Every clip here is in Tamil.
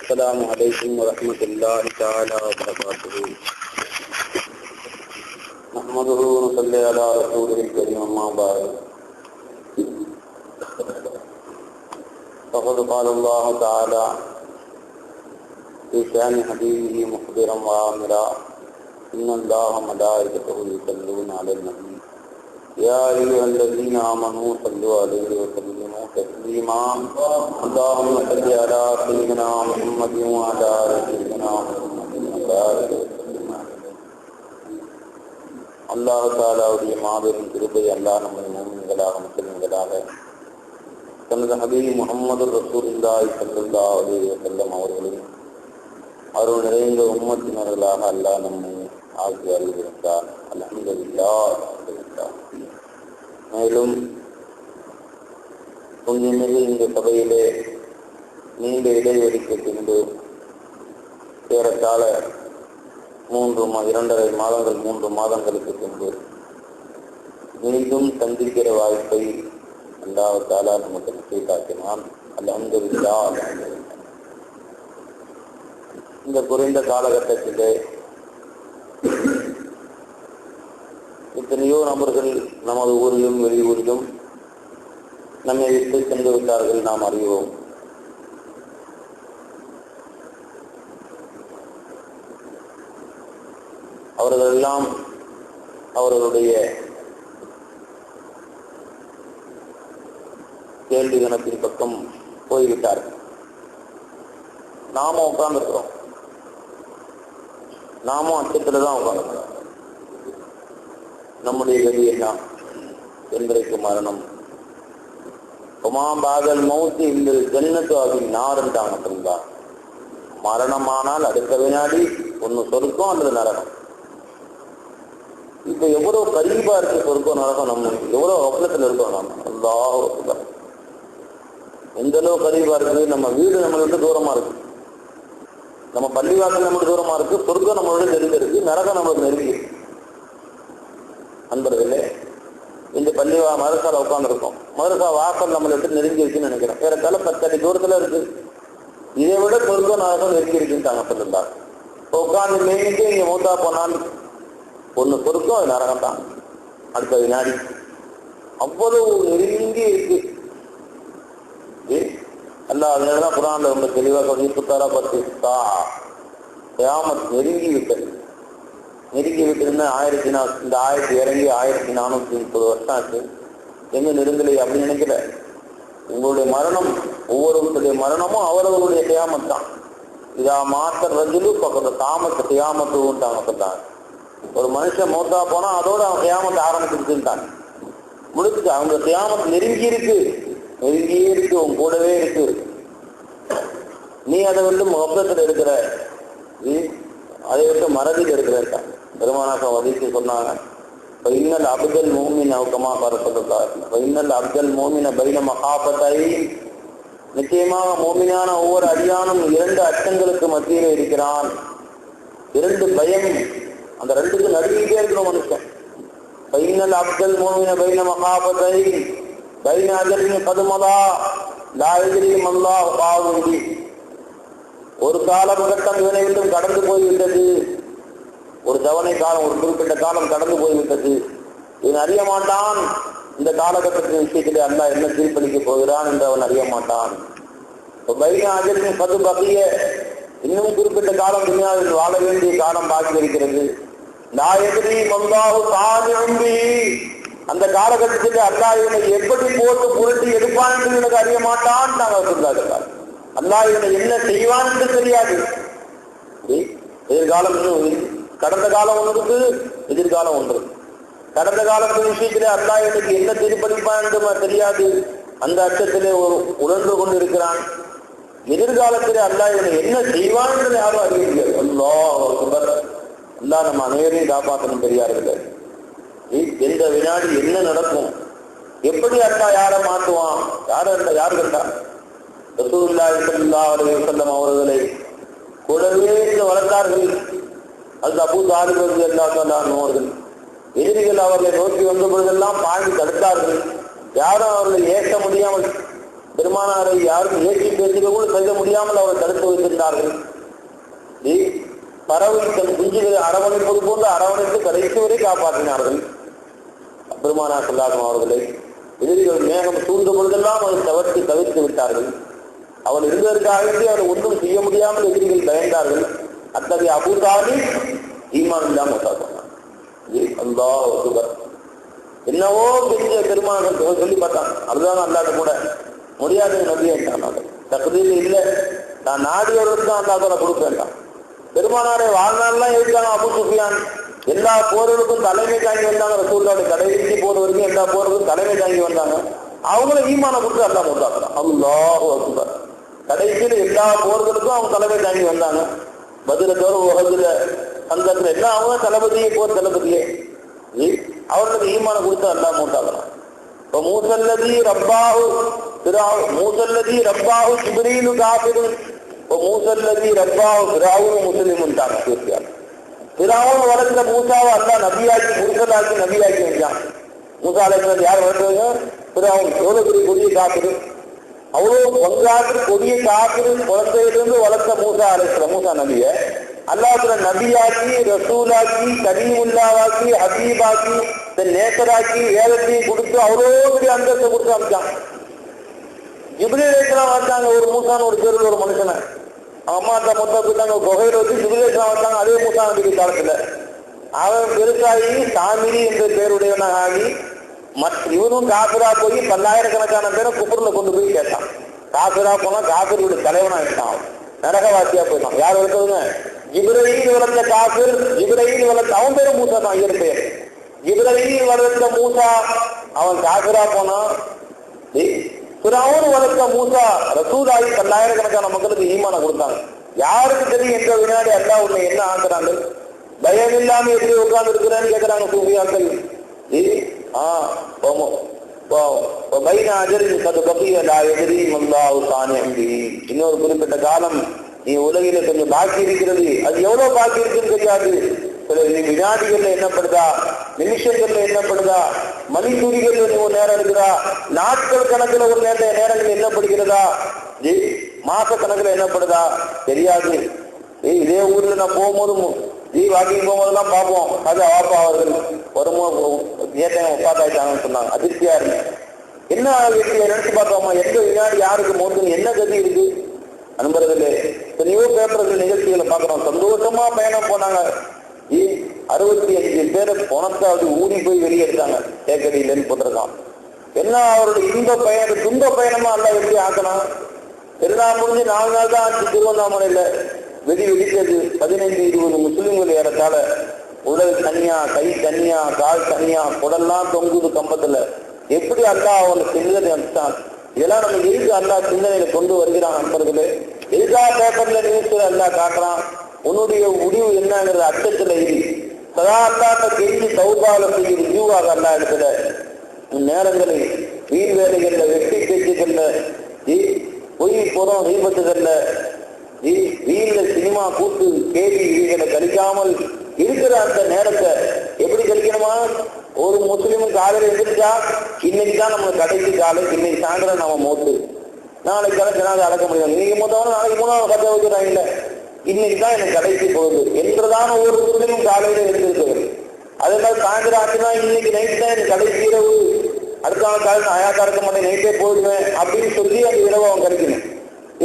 السلام عليكم ورحمة الله تعالى وبركاته. نحمده ونصلي على رسوله الكريم أما بعد. فقد قال الله تعالى في شأن حبيبه مخبرا وآمرا إن الله وملائكته يصلون على النبي يا أيها الذين آمنوا صلوا عليه وسلموا تسليما. اللهم صل على سيدنا محمد وعلى آل سيدنا محمد وبارك وسلم. அல்லாஹ் தஆலாவுடைய மாபெரும் கிருபை அல்லாஹ் நம்மை முஃமின்களாக முஸ்லிம்களாக தனது ஹபீப் முஹம்மது ரசூலுல்லாஹி ஸல்லல்லாஹு அலைஹி வஸல்லம் அவர்களின் அருள் நிறைந்த உம்மத்தினர்களாக அல்லாஹ் நம்மை ஆக்கி அருள்கிறார். அல்ஹம்துலில்லாஹ். மேலும் புண்ணியமிகு இந்த சபையிலே நீண்ட இடைவெளிக்கு பின்பு ஏறத்தாழ 3 மாதங்களுக்கு பின்பு மீண்டும் சந்திக்கிற வாய்ப்பை அல்லாஹ் தஆலா நமக்கு நசீபாக்கினான். அல்ஹம்துலில்லாஹ். இந்த குறைந்த காலகட்டத்திலே எத்தனையோ நபர்கள் நமது ஊரிலும் வெளியூரிலும் நம்மை விட்டு சென்று விட்டார்கள், நாம் அறிவோம். அவர்கள் எல்லாம் அவர்களுடைய கேள்வி கணத்தின் பக்கம் போய்விட்டார்கள். நாமும் உட்கார்ந்துருக்கிறோம், நாமும் அச்சத்துல தான் உட்கார்ந்துருக்கிறோம். நம்முடைய கதி என்ன? என்றைக்கு மரணம். உமாபாதல் மௌத்து இந்த ஜன்னத்து ஆகிய நாருண்டாங்க சொல்லுதான். மரணமானால் அடுத்த வினாடி ஒன்னு சொர்க்கம் அல்லது நரகம். இப்ப எவ்வளவு கரீபா இருக்கு சொர்க்கம் நரகம். நம்ம எவ்வளவு ஒப்பலத்துல இருக்கோம். நம்ம அல்லாஹ் எந்த அளவு கரீபா இருக்கு. நம்ம வீடு நம்மளுக்கு தூரமா இருக்கு, நம்ம பள்ளிவாசல் நம்மளுக்கு தூரமா இருக்கு, சொர்க்கம் நம்மளோட நெருங்கிருக்கு, நரகம் நம்மளுக்கு நெருங்கி. அன்பர்களே, இந்த பள்ளிவா மதரசால உட்காந்துருக்கோம். மதரசா வாசல் நம்மளை விட்டு நெருங்கி இருக்குன்னு நினைக்கிறேன். ஏறத்தாழ 10 அடி தூரத்துல இருக்கு. இதை விட சொர்க்கம் நரகம் நெருங்கி இருக்குன்னு சொல்லிருந்தாங்க. உட்காந்து மேனிக்கு இங்க மூத்தா போனால் ஒண்ணு சொர்க்கம், அது நரகம் தான் அடுத்த வினாடி. அவ்வளவு நெருங்கி இருக்கு. அல்லாஹ் அதனாலதான் குர்ஆன்ல ரொம்ப தெளிவாக சொல்லி புத்தாரா பத்தி கியாமத் நெருங்கி விட்டது. நெருங்கி விட்டுருந்தா இந்த ஆயிரத்தி இறங்கி 1430 வருஷம் ஆச்சு. எங்க நெருங்கலை அப்படின்னு நினைக்கல. உங்களுடைய மரணம், ஒவ்வொருவருடைய மரணமும் அவரவர்களுடைய கியாமத் தான். இதா மாத்த ரஜுலு பக்கத்து தாமத்து கியாமத்துட்டாங்க சொல்றாங்க. ஒரு மனுஷன் மௌத்தா போனா அதோட அவன் கியாமத்தை ஆரம்பிச்சுட்டாங்க, முடிச்சுட்டு. அவங்க கியாமத் நெருங்கி இருக்கு, நெருங்கியே இருக்கு, உன் கூடவே இருக்கு. நீ அதை வந்து மொத்தத்தில் இருக்கிற, அதை விட்டு மறதியில் இருக்கிற. பெருமானாக்கம் வதித்து சொன்னாங்க, இன்னல் அப்தல் மூமின் அவுக்கமா பரப்பதுக்கார், இன்னல் அப்தல் மூமின பைன மகாபத்தை. நிச்சயமாக மூமினான ஒவ்வொரு அடியானும் 2 அச்சங்களுக்கு மத்தியில இருக்கிறான். 2 பயம், அந்த 2க்கு நடுவிட்டே இருக்கிற மனுஷன். இன்னல் அப்தல் மூமின பைன மகாபத்தை பைன அஜலின் கதுமதா லாயதிரி மல்லா பாவுண்டி. ஒரு காலகட்டம் இவனை விட்டும் கடந்து போய்விட்டது. ஒரு தவணை காலம், ஒரு குறிப்பிட்ட காலம் கடந்து போய்விட்டது. இவன் அறிய மாட்டான் இந்த காலகட்டத்தின் விஷயத்திலே அல்லாஹ் என்ன தீர்ப்பளிக்க போகிறான் என்று அவன் அறிய மாட்டான். இன்னும் குறிப்பிட்ட காலம் துனியாவில் வாழ வேண்டிய காலம் பாக்கி இருக்கிறது. அந்த காலகட்டத்திலே அல்லாஹ் இவனை எப்படி போட்டு புரட்டி எடுப்பான் என்று எனக்கு அறிய மாட்டான் நாங்கள் சொல்றார்கள். அல்லாஹ் இவனை என்ன செய்வான் என்று தெரியாது. எதிர்காலம் கடந்த காலம் ஒன்றுக்கு, எதிர்காலம் ஒன்று. கடந்த காலத்தின் விஷயத்திலே அல்லாஹ் எனக்கு என்ன தீர்ப்பளிப்பான் என்று தெரியாது. அந்த அச்சத்திலே ஒரு உணர்ந்து கொண்டு இருக்கிறான். எதிர்காலத்திலே அல்லாஹ் இவனை என்ன செய்வான் என்று யாரும் அறிவிக்கிறார். அல்லாஹ் நம்ம அனைவரையும் காப்பாற்றணும் பெரியார்கள். எந்த வினாடி என்ன நடக்கும், எப்படி அல்லாஹ் யாரை மாற்றுவான், யாரு கண்டா ரசூலுல்லாஹி ஸல்லல்லாஹு அலைஹி வஸல்லம் அவர்களை கூடவே வளர்த்தார்கள். அது அபூ தாலிப் ரலியல்லாஹு அன்ஹு அவர்கள். எதிரிகள் அவர்களை நோக்கி வந்த பொழுதெல்லாம் பாய்ந்து தடுத்தார்கள். யாரும் அவர்களை ஏற்க முடியாமல் பெருமானாரை யாரும் ஏற்றி பேசுக கூட செய்ய முடியாமல் அவர் தடுத்து வைத்திருந்தார்கள். பறவை தன் குஞ்சுகளை அரவணைப்பது போன்று அரவணைத்து கடைசி வரை காப்பாற்றினார்கள். பெருமானார் ஸல்லல்லாஹு அவர்களை எதிரிகள் மேகம் சூழ்ந்த பொழுதெல்லாம் அதை தவிர்த்து விட்டார்கள். அவள் இருந்ததற்காக அவர் ஒன்றும் செய்ய முடியாமல் எதிரிகள் பயந்தார்கள். அத்தகைய அபூ தாலிப் ஈமான் இல்லாமல் அல்லாஹ் அக்பர். என்னவோ பெரிய பெருமானார் சொல்லி பார்த்தான். அதுதான் அல்லாத கூட முடியாத நபியை தகுதியில் இல்லை, நான் நாடியவர்களுக்கு தான் அல்லாத கொடுப்பேன். பெருமானாரை வாழ்நாள்லாம் இருக்காங்க. அபூ சுஃபியான் எல்லா போர்களுக்கும் தலைமை தாங்கி வந்தாங்க. ரசூலுல்லாஹி கடைசி போர் வரைக்கும் எல்லா போர்களுக்கும் தலைமை தாங்கி வந்தாங்க. அவங்களும் ஈமான கொடுத்து அல்லாஹ் கொடுத்தாங்க. அல்லாஹ் அக்பர். கடைசியில் எல்லா போர்களுக்கும் அவங்க தலைமை தாங்கி வந்தாங்க. பதில தோற உகதுல அந்த எல்லாம் அவங்க தளபதியே போர் தளபதியே அவர்களுக்கு ஈமான கொடுத்து அல்லாஹ் மூட்டாங்களாம். இப்போ மூசல்லதி ரப்பாஹு மூசல்லதி ரப்பாஹு ஜிப்ரீலு காஃபிருன் மூசல்லதி ரப்பாஹு ஃபிரௌன் முஸ்லிமுன்ட்டாங்க. ஃபிரௌன் வளர்ந்த மூசாவை அல்லாஹ் நபியாக்கி முர்சலாக்கி நபியாக்கி வச்சான். மூசா அலைஹிஸ்ஸலாம் யார் வளர்த்தவங்க? ஃபிரௌன். எவ்வளவு பெரிய கொடிய காஃபிரு, அவ்வளவு பங்காற்று கொடிய காஃபிரு குழந்தையிலிருந்து வளர்த்த மூசா அலைஹிஸ்ஸலாம் மூசா நபியை அல்லாஹ் நபியாக்கி ரசூலாக்கி கரீமுல்லாவாக்கி ஹபீபாக்கி நேசராக்கி வேதத்தையும் கொடுத்து அவ்வளோ பெரிய அந்தஸ்தை கொடுத்து அமைச்சான். ஜிப்ரீல் அலைஹிஸ்ஸலாம் வந்தாங்க. ஒரு மூசான்னு ஒரு பேருல ஒரு மனுஷனை அம்மா அத்தா மொத்தம் கொடுத்தாங்க. குகையில வச்சு ஜிப்ரீல் அலைஹிஸ்ஸலாம் வந்தாங்க. அதே மூசா நபி காலத்துல அவன் பெருசாகி சாமிரி என்ற பேருடையவனாக ஆகி இவனும் காபிரா போய் பல்லாயிரக்கணக்கான பேரை குப்புரில் கொண்டு போய் கேட்டான். காபிரா போனா காபிர்களுடைய தலைவனா இருக்கான், நரகவாசியா போயிட்டான். யார் வளர்த்ததுங்க? ஜிப்ரீல் வளர்த்த காபிர், ஜிப்ரீல் வளர்த்த அவன் பேரு மூசா தான். ஐயர் பேர் ஜிப்ரீல் வளர்த்த மூசா, அவன் காபிரா போனான். ஃபிரௌன் வளர்த்த மூசா ரசூலாகி பல்லாயிரக்கணக்கான மக்களுக்கு ஈமானை கொடுத்தாங்க. யாருக்கு தெரியும் என்ற வினாடி அல்லாஹ் உன்னை என்ன ஆக்குறாங்க? பயம் இல்லாம எப்படி உட்கார்ந்து இருக்கிறேன்னு கேட்கிறாங்க சூஃபியாக்கள். இன்னொரு குறிப்பிட்ட காலம் நீ உலகில கொஞ்சம் பாக்கி இருக்கிறது. அது எவ்வளவு பாக்கி இருக்குன்னு தெரியாது. சில வினாடிகள்ல என்னப்படுதா, நிமிஷங்கள்ல என்னப்படுதா, மணித்துளிகள்ல ஒரு நேரம் இருக்குதா, நாட்கள் கணக்குல ஒரு நேரங்கள் என்னப்படுகிறதா, மாச கணக்குல என்னப்படுதா தெரியாது. இதே ஊர்ல நான் போகும்போதும் வாக்கிங் போகும்போதெல்லாம் பார்ப்போம். அது வாப்பா அவர்கள் வரும்போது ஒப்பாத்தாயிட்டாங்கன்னு சொன்னாங்க. அதிர்ச்சியா இருக்கு. என்ன நினைச்சு பார்த்தோமா, எந்த வினாடி யாருக்கு மோதுன்னு என்ன கதி இருக்கு அனுபவர்களே. எத்தனையோ பேப்பர்கள் நிகழ்ச்சிகளை பார்க்கிறோம். சந்தோஷமா பயணம் போனாங்க. 65 பேரை பணத்தாவது ஊடி போய் வெளியே எடுத்தாங்க. தேக்கடியிலன்னு போட்டிருக்கான். என்ன அவருடைய இன்ப பயணம் துன்ப பயணமா அல்ல எப்படி ஆக்கணும்? எல்லாம் முடிஞ்சு 4 நாள் தான் ஆச்சு. திருவண்ணாமலையில வெடித்தது 15-20 முஸ்லிம்கள் ஏறத்தால. உடல் தனியா, கை தனியா, கால் தனியா, குடல்லாம் தொங்குது கம்பத்துல. எப்படி அல்லாஹ் அவனை சிந்தனை அனுப்பிச்சான்? இதெல்லாம் நம்ம எதுக்கு அல்லாஹ் சிந்தனையில கொண்டு வருகிறான் நண்பர்களே? எதுக்கா பேப்பர்ல நியூஸ்ல அல்லாஹ் காட்டுறான்? உன்னுடைய முடிவு என்னங்கிறது அச்சத்துல இரு. சதா அல்லாட்ட கெஞ்சி தௌபால செய்ய ருஜுவாக அல்லா இடத்துல நேரங்களை வீண் வேலைகள்ல வெட்டி பேச்சுகள்ல பொய் புறம் தீபத்துகள்ல வீண்ல சினிமா கூட்டு கேள்வி இவைகளை கழிக்காமல் இருக்கிற அந்த நேரத்தை எப்படி கழிக்கணுமா? ஒரு முஸ்லீமும் காலையில் எழுந்திருச்சா இன்னைக்குதான் நம்ம கடைசி காலை, இன்னைக்கு சாயந்தரம் நம்ம மூத்து, நாளைக்கு கலைச்சனால அடக்க முடியும். இன்னைக்கு மூத்தவன நாளைக்கு 3வது கதை வைக்கிறாங்க. இல்லை, இன்னைக்குதான் எனக்கு கடைசி பொழுது என்றுதான் ஒவ்வொரு முஸ்லீமும் காலையில எழுந்திருக்கிறது. அதனால சாயந்தரம் ஆச்சுன்னா இன்னைக்கு நைட்டு தான் எனக்கு கடைசி இரவு, அடுத்த காலை நான் ஆயாக்கா இருக்க மாட்டேன், நைட்டே போயிடுவேன் அப்படின்னு சொல்லி அந்த இரவு அவன் கழிக்கணும்.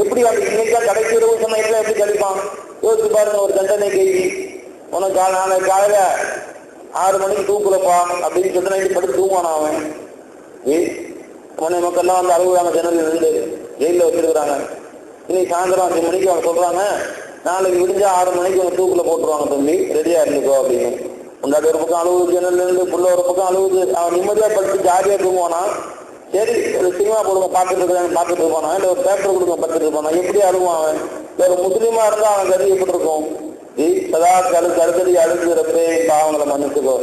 எப்படி அந்த இன்னைக்குதான் கடைசி இரவு சொன்ன எப்படி கழிப்பான்? யோசிச்சு பாருங்க. ஒரு தண்டனை கைதி உனக்கு நாளைக்கு காலையில 6 மணிக்கு தூக்குலப்பா அப்படின்னு சொல்லி நைட்டு படுத்து தூங்குவானா அவன்? உன்னை மக்கள்லாம் வந்து அழுகுறாங்க, ஜன்னல் இருந்து ஜெயிலில் வச்சிருக்கிறாங்க. இன்னைக்கு சாயந்தரம் 5 மணிக்கு அவங்க சொல்றாங்க, நாளைக்கு விடிஞ்சா 6 மணிக்கு அவங்க தூக்குல போட்டுருவாங்க, தம்பி ரெடியா இருந்துக்கோ அப்படின்னு. உண்டாட்டி ஒரு பக்கம் அழுகுது, ஜன்னல் இருந்து புள்ள ஒரு பக்கம் அழுகுது. அவன் நிம்மதியா படுத்து ஜாலியா தூங்குவானா? சரி, ஒரு சினிமா கொடுங்க பார்த்துட்டு இருக்கிறாங்க, பார்த்துட்டு இருப்பானா? இல்லை ஒரு பேப்பர் கொடுங்க பார்த்துட்டு இருப்பானா? எப்படி அழுவான் அவன்? ஒரு முஸ்லீமா இருந்தா அவன் கருதி எப்படி இருக்கும்? சதா கருத்தடி அழுகுறப்பே பாவங்களை மன்னிச்சுக்கோ.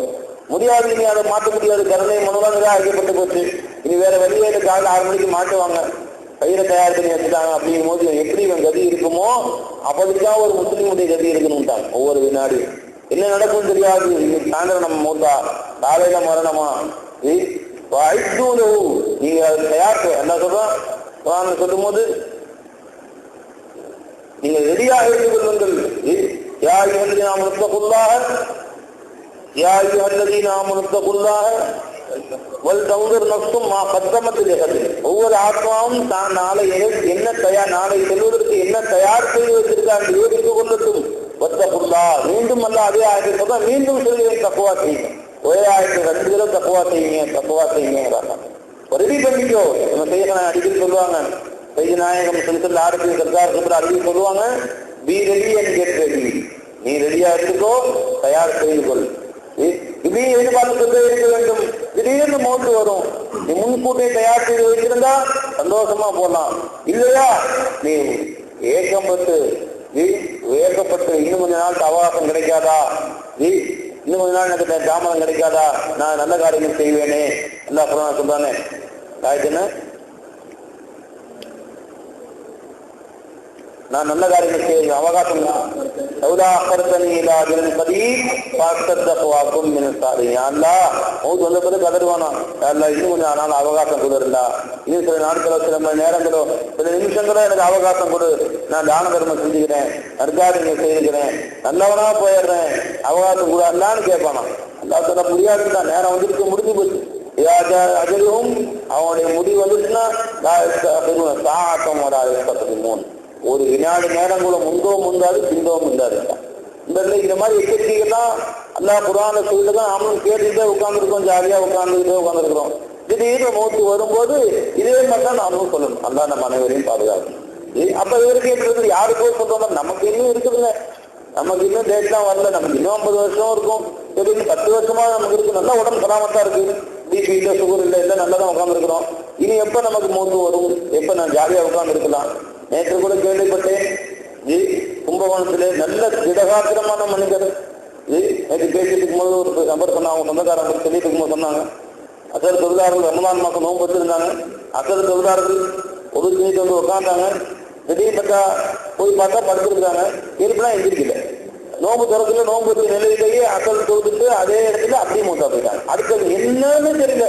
முடியாது, இனி அதை மாற்ற முடியாது. கருணை மனுவாக அழைக்கப்பட்டு போச்சு. இனி வேற வெளியே காலையில் 6 மணிக்கு மாட்டுவாங்க, பயிரை தயார் பண்ணி வச்சுட்டாங்க. அப்படிங்கும் போது எப்படி இவன் கதி இருக்குமோ அப்படித்தான் ஒரு முஸ்லீமுடைய கதி இருக்கணும்ட்டாங்க. ஒவ்வொரு வினாடி என்ன நடக்கும் தெரியாது. இன்னைக்கு சாயந்தரம் நம்ம மூத்தா, காலையில மரணமா, நீங்க அதை தயார் என்ன சொல்றான்? சொல்லும் போது நீங்கள் ரெடியாக இருந்து கொள்ளுங்கள். யா அய்யுஹல்லதீன ஆமனு தக்குல்லாஹ யா அய்யுஹல்லதீன ஆமனு தக்குல்லாஹ வல் தன்துர் நஃப்சும் மா கத்தமத் லிகத். ஒவ்வொரு ஆத்மாவும் தான் நாளை என்ன தயார், நாளை செல்வதற்கு என்ன தயார் செய்து வைத்திருக்காங்க யோசித்துக் கொள்ளட்டும். வத்தகுல்லா, மீண்டும் அல்ல அதே ஆயத்தை தான் மீண்டும் சொல்லுவேன், தக்குவா செய்யுங்க. ஒரே ஆயத்தை 2 தடவை தக்குவா செய்யுங்க, தக்குவா செய்யுங்கிறாங்க. ரெடி பண்ணிக்கோ. நம்ம செய்ய அடிக்கடி சொல்லுவாங்க, செய்ய நாயகம் செலுத்தல் ஆரம்பி சர்க்கார் அடிக்கடி சொல்லுவாங்க, be ready and get ready. நீ ரெடியா இருந்துக்கோ, தயார் செய்து கொள். இப்படி எதிர்பார்த்து கொண்டே இருக்க வேண்டும். திடீர்னு மௌத்து வரும், நீ முன்கூட்டியை தயார் செய்து வைத்திருந்தா சந்தோஷமா போடலாம். இல்லையா நீ ஏக்கப்பட்டு இன்னும் கொஞ்ச நாள் அவகாசம் கிடைக்காதா, இன்னும் கொஞ்ச நாள் எனக்கு தாமதம் கிடைக்காதா, நான் நல்ல காரியங்கள் செய்வேனே. அல்லா குர்ஆன்ல சொல்றானே, ஆயத்துன்னு நான் நல்ல காரியங்கள் செய்ய அவகாசம் சௌதா அக்கர்த்தனி இலா அஜலின் கரீப் ஃபஅஸ்தக்வாக்கும் மின் ஸாலிஹீன். அல்லாஹ் மௌத் வந்த பிறகு கதறுவானா, அல்லாஹ் இன்னும் கொஞ்சம் நாள் அவகாசம் கொடுறா, இன்னும் சில நாட்களோ சில மணி நேரங்களோ சில நிமிஷங்களோ எனக்கு அவகாசம் கொடு, நான் தான தர்மம் செஞ்சுக்கிறேன், நற்காரியங்கள் செய்திருக்கிறேன், நல்லவனா போயிடுறேன், அவகாசம் கூட அல்லான்னு கேட்பானா. அல்லாஹ் சொல்ல முடியாதுன்னா நேரம் வந்துருக்கு, முடிஞ்சு போச்சு. அஜலும் அவனுடைய முடிவு வந்துச்சுன்னா சாத்தம் ஒரு 3 ஒரு வினாடி நேரம் கூட முந்தவும் முந்தாது பிந்தவும் முந்தாது. இந்த மாதிரி எச்சரிக்கைகள்லாம் அல்லாஹ் குர்ஆன்ல சொல்லிதான் நாமளும் கேட்டுக்கிட்டே உட்கார்ந்துருக்கோம், ஜாலியா உட்கார்ந்துருக்கிறோம். திடீர்னு மௌத்து வரும்போது இதே மாதிரி தான் நாமளும் சொல்லணும், அல்லாஹ் நம்ம அனைவரையும் பாதுகாக்கணும். அப்ப இவருக்கு யாருக்கோ சொல்றோம், நமக்கு இன்னும் இருக்குதுங்க, நமக்கு இன்னும் டேட்லாம் வரல, நமக்கு இன்னும் 50 வருஷம் இருக்கும், இன்னும் 10 வருஷமா நமக்கு இருக்கு, நல்லா உடம்பு சலாமத்தா இருக்கு, பிபி இல்லை, சுகர் இல்லை, எல்லாம் நல்லா தான் உட்காந்துருக்கிறோம். இனி எப்ப நமக்கு மௌத்து வரும், எப்ப நான் ஜாலியா உட்கார்ந்து இருக்கலாம். நேற்று கூட கேள்விப்பட்டேன், கும்பகோணத்திலே நல்ல திடகாத்திரமான மனிதர். நேற்று பேசிட்டு இருக்கும்போது ஒரு நபர் சொன்னாங்க, அவங்க சொந்தக்காரங்க சொல்லிட்டு இருக்கும்போது சொன்னாங்க, அசர் தொழிலாளர்கள் ரமலான் மாசம் நோன்பு வச்சிருந்தாங்க, அசர் தொழிலாளர்கள் ஒரு செஞ்சுட்டு வந்து உட்காந்தாங்க. திடீர்னு பார்த்தா போய் பார்த்தா படுத்துருக்காங்க, இருப்பெல்லாம் எந்திரிக்கல, நோம்பு திறக்கல, நோம்பு வச்ச நிலையிலேயே அசல் தொழுதுட்டு அதே இடத்துல அப்படியே மூத்தா போயிட்டாங்க. அடுத்தது என்னன்னு தெரியல,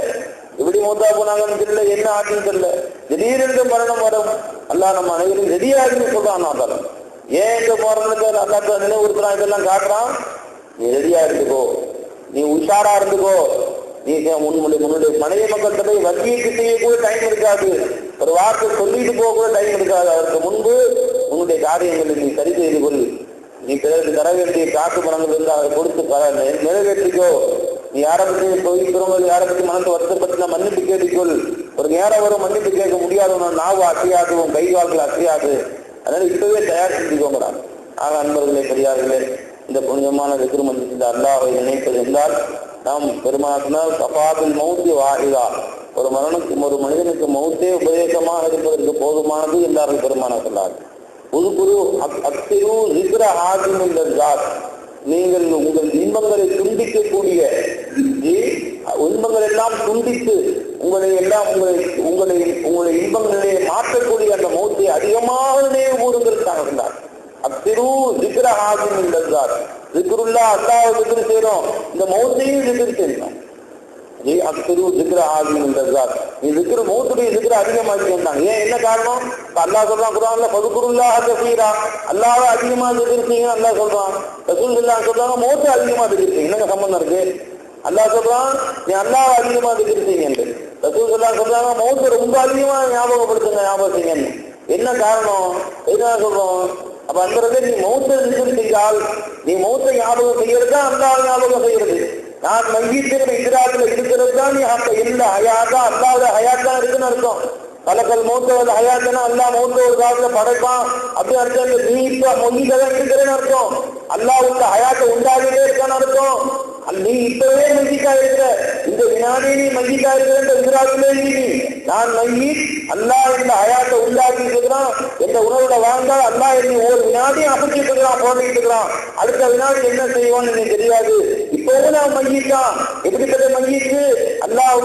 எப்படி மூத்தா போனாங்கன்னு தெரியல, என்ன ஆச்சுன்னு தெரியல. திடீரென்று மரணம் வரும். அல்லாஹ் நம்ம அனைவரும் ரெடியாகின்னு சொல்றான். ஆதாரம் ஏன் இந்த மரணத்தை அல்லா நினைவுறுத்துறான், இதெல்லாம் காட்டுறான். நீ ரெடியா இருந்துக்கோ, நீ உஷாரா இருந்துக்கோ. நீ உன்னுடைய மனைவி மக்கள்கிட்ட போய் வசியத்து செய்ய கூட டைம் இருக்காது, ஒரு வார்த்தை சொல்லிட்டு போக கூட டைம் இருக்காது. அதற்கு முன்பு உன்னுடைய காரியங்களை நீ சரி செய்து கொள். நீ பிறகு தர வேண்டிய காசு பணங்கள் இருந்து அதை கொடுத்து நிறைவேற்றிக்கோ. நீ யாரை பற்றி போய்க்கிறவங்க, யாரை பற்றி மனசு வருத்தப்பட்டுனா மன்னிப்பு கேட்டுக்கொள். ஒரு நேரம் வரும் மன்னிப்பு கேட்க முடியாதவன நாவு அசையாது, உன் கை கால்கள் அசையாது. அதனால இப்பவே தயார் செஞ்சுக்கோங்கிறான். ஆக அன்பர்களே, பெரியார்களே, இந்த புனிதமான விக்ரம் இந்த அல்லாஹ்வை நினைப்பது என்றால் நாம் பெருமானால் கஃபாபில் மௌத்தி வாஹிதா, ஒரு மனிதனுக்கு மௌத்தே உபதேசமாக இருப்பதற்கு போதுமானது என்றார்கள் பெருமானார் சொன்னார். புதுப்புது அக்திரு ரிக்ர ஆதிமுல் லஸ்ஸாத், நீங்கள் உங்கள் இன்பங்களை துண்டிக்கக்கூடிய இன்பங்கள் எல்லாம் துண்டித்து உங்களை இன்பங்களை மாற்றக்கூடிய அந்த மௌத்தை அதிகமாக நினைவு கூறுங்கள் சொன்னார். அக்திரு ரிக்ர ஆதிமுல் லஸ்ஸாத், ரிக்ருல்லா அல்லாஹ்வை திக்ர் செய்றோம், இந்த மௌத்தையும் திக்ர் செய்யணும். அக்திரு ரிக்ர ஆதிமுல் லஸ்ஸாத், நீ திக்ர் மௌத்துடைய திக்ர் அதிகமாக்கி வந்தாங்க. ஏன், என்ன காரணம்? அல்லாஹ் சொல்றான் குர்ஆன்ல, ஃபதுகுருல்லாஹ கஸீரா, அல்லாஹ்வை அதிகமா திக்ர் செய்யுங்க அல்லாஹ் சொல்றான். ரசூலுல்லாஹ் சொல்றாங்க மௌத்தை அதிகமா திக்ர் செய்யுங்க. என்னங்க சம்பந்தம் இருக்கு? அல்லாஹ் சொல்றான் நீ அல்லாஹ்வை அதிகமா திக்ர் செய்யுங்க, ரசூலுல்லாஹ் சொல்றாங்க மௌத்தை ரொம்ப அதிகமா ஞாபகம் செய்யுங்க. என்ன காரணம்? என்ன சொல்றோம்? அப்ப அந்த நீ மௌத்தை திக்ர் செய்தால், நீ மௌத்தை ஞாபகம் செய்யறதா அல்லாஹ் ஞாபகம் செய்யறது. நான் மையத்தின் இதிராத்துல இருக்கிறது தான் நீ எல்லா ஹயாத்தா அல்லாத ஹயாத்தா இருக்குன்னு அர்த்தம். பலக்கல் மௌத்த ஹயாத்தனா அல்லா மௌத்த ஒரு காலத்துல படைப்பான் அப்படி அர்த்தம். நீ இப்ப மொழிதான் இருக்கிறேன்னு அர்த்தம். அல்லாஹ் உள்ள ஹயாத்தை உண்டாகிட்டே இருக்கான்னு அர்த்தம். நீ இப்பவே மையிட்டா இருக்கிற, இந்த வினாடி நீ மையிட்டா இருக்கிற இதிராத்திலே நீ நான் மையி அல்லாஹ் இந்த ஹயாத்தை உண்டாக்கிட்டு இருக்கிறான். எந்த உணவுல வாழ்ந்தால் அல்லாஹ் என்னை ஒவ்வொரு வினாடியும் அசைச்சிட்டு இருக்கிறான், போட்டுக்கிட்டு இருக்கிறான். அடுத்த வினாடி என்ன செய்வான்னு எனக்கு தெரியாது. இப்பவும் நான் மையிட்டான். எப்படிப்பட்ட மையிட்டு? அல்லாஹ்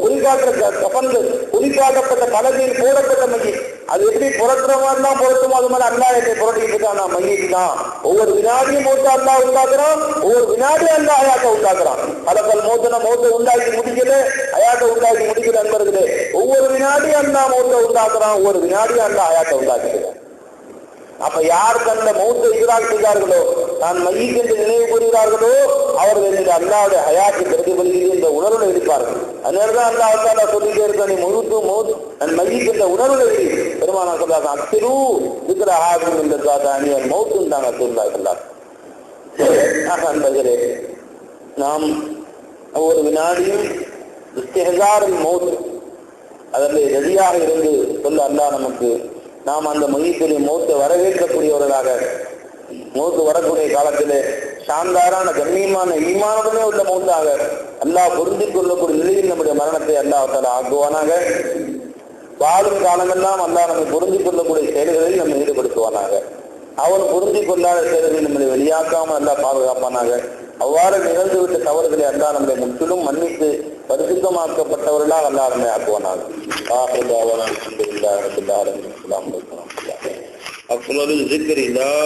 குறிக்காட்டுற கபந்து குறிக்காட்டப்பட்ட பலகையில் போடப்பட்ட மையி. அது எப்படி புறத்துற மாதிரி தான் பொருத்துமோ அது மாதிரி அல்லாஹ் என்னை புரட்டிக்கிட்டு இருக்கான். நான் மையிட்டு தான். ஒவ்வொரு வினாடியும் மௌத்த அல்லாஹ் உண்டாக்குறான், ஒவ்வொரு வினாடியும் அல்லாஹ் ஹயாத்தை உண்டாக்குறான். பலக்கல் மௌத்தை உண்டாக்கி முடிக்கல, ஹயாத்தை உண்டாக்கி முடிக்கல என்பது ஒவ்வொரு வினாடியும் அல்லாஹ் மௌத்தை உண்டாக்குறான், ஒவ்வொரு வினாடியும் அல்லாஹ் ஹயாத்தை உண்டாக்குறான். அப்ப யார் தந்த மௌத்தை எதிராக்குகிறார்களோ, நான் மையத் என்று நினைவு கூறுகிறார்களோ, அவர்கள் இந்த அல்லாஹ்வுடைய ஹயாத்தை பிரதிபலிக்கிறது என்ற உணர்வுல இருப்பார்கள். அதனாலதான் அல்லாஹ் தாலா சொல்லிட்டே இருக்க, நீ மௌத் நான் மையத் என்ற உணர்வுல இருக்கு. பெருமானா சொல்றாங்க, அக்ஸிரு திக்ர ஹாதிம் என்ற தாதானி மௌத்தும் தாங்க சொல்றார்கள். நண்பர்களே, நாம் ஒவ்வொரு வினாடியும் இஸ்திஹ்ஸாருல் மௌத் அதில் ரெடியாக இருந்து சொல்ல அல்லாஹ் நமக்கு நாம் அந்த மையத்திலே மௌத்தை வரவேற்கக்கூடியவர்களாக, மௌத்து வரக்கூடிய காலத்திலே சாந்தாரான கண்ணியமான ஈமானுடனே உள்ள மௌத்தாக அல்லாஹ் பொருந்திக் கொள்ளக்கூடிய நிலையில் நம்முடைய மரணத்தை அல்லாஹ் தஆலா ஆக்குவானாக. வாழும் காலமெல்லாம் அல்லாஹ் நம்மை பொருந்திக் கொள்ளக்கூடிய செயல்களில் நம்மை ஈடுபடுத்துவானாக. அவன் பொருந்திக் கொள்ளாத செயல்களில் நம்மளை வெளியாக்காமல் அல்லாஹ் பாதுகாப்பானாக. அவ்வாறு நிகழ்ந்துவிட்ட தவறுகளை அல்லாஹ் நம்மை முற்றிலும் மன்னித்து பரிசுத்தமாக்கப்பட்டவர்களாக அல்லாஹ் நம்மை ஆக்குவானாக. أفضل الذكر لا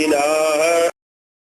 إله